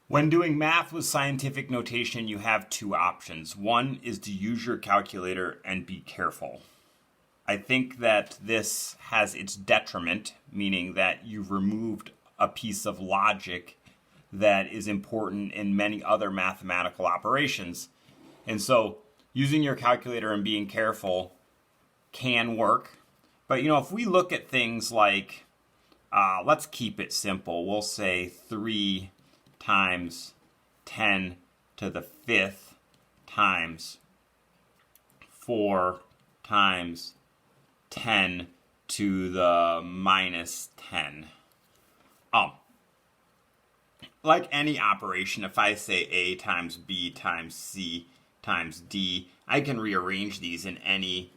When doing math with scientific notation, you have two options. One is to use your calculator and be careful. I think that this has its detriment, meaning that you've removed a piece of logic that is important in many other mathematical operations. And so using your calculator and being careful can work. But if we look at things like, let's keep it simple. We'll say 3 times 10 to the 5th times 4 times 10 to the minus 10. Like any operation, if I say A times B times C times D, I can rearrange these in any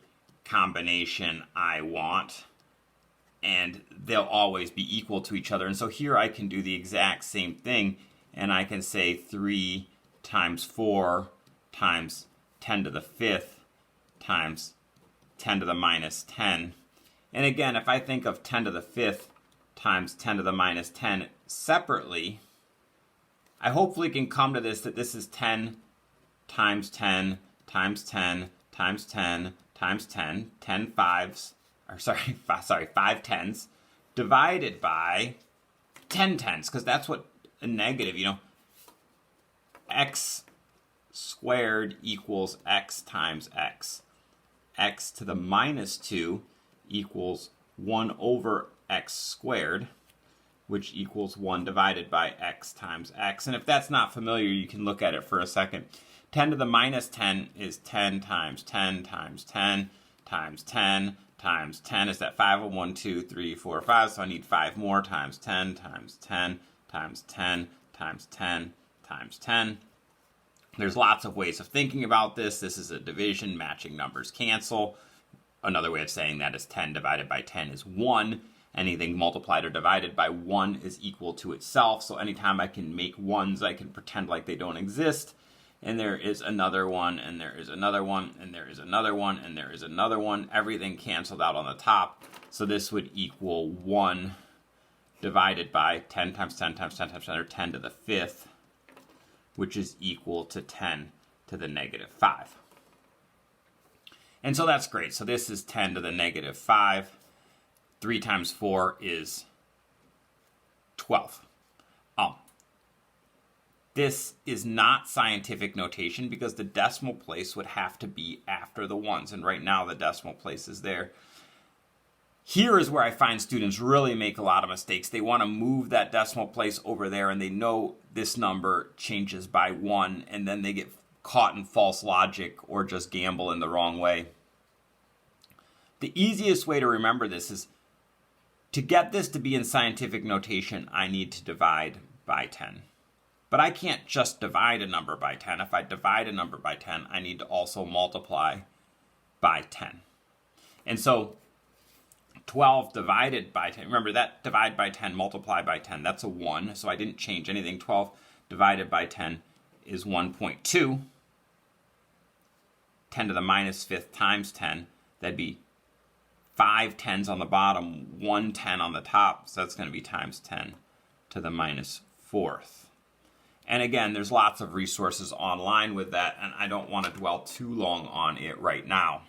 combination I want, and they'll always be equal to each other. And so here I can do the exact same thing, and I can say 3 times 4 times 10 to the 5th times 10 to the minus 10. And again, if I think of 10 to the 5th times 10 to the minus 10 separately, I hopefully can come to this, that this is 10 times 10 times 10 times 10 times 10, 10 fives, or sorry, 5 tens, divided by 10 tens, because that's what a negative, x squared equals x times x. X to the minus 2 equals 1 over x squared, which equals 1 divided by x times x. And if that's not familiar, you can look at it for a second. 10 to the minus 10 is 10 times 10 times 10 times 10 times 10 is that 5 of 1, 2, 3, 4, 5. So I need 5 more times 10 times 10 times 10 times 10 times 10. There's lots of ways of thinking about this. This is a division, matching numbers cancel. Another way of saying that is 10 divided by 10 is 1. Anything multiplied or divided by 1 is equal to itself. So anytime I can make ones, I can pretend like they don't exist. And there is another one, and there is another one, and there is another one, and there is another one. Everything canceled out on the top. So this would equal 1 divided by 10 times 10 times 10 times 10, or 10 to the 5th, which is equal to 10 to the negative 5. And so that's great. So this is 10 to the negative 5. 3 times 4 is 12. This is not scientific notation because the decimal place would have to be after the ones. And right now the decimal place is there. Here is where I find students really make a lot of mistakes. They want to move that decimal place over there, and they know this number changes by 1, and then they get caught in false logic or just gamble in the wrong way. The easiest way to remember this is to get this to be in scientific notation, I need to divide by 10. But I can't just divide a number by 10. If I divide a number by 10, I need to also multiply by 10. And so 12 divided by 10, remember that divide by 10, multiply by 10, that's a 1, so I didn't change anything. 12 divided by 10 is 1.2. 10 to the minus 5th times 10, that'd be 5 tens on the bottom, 1 10 on the top, so that's going to be times 10 to the minus 4th. And again, there's lots of resources online with that, and I don't want to dwell too long on it right now.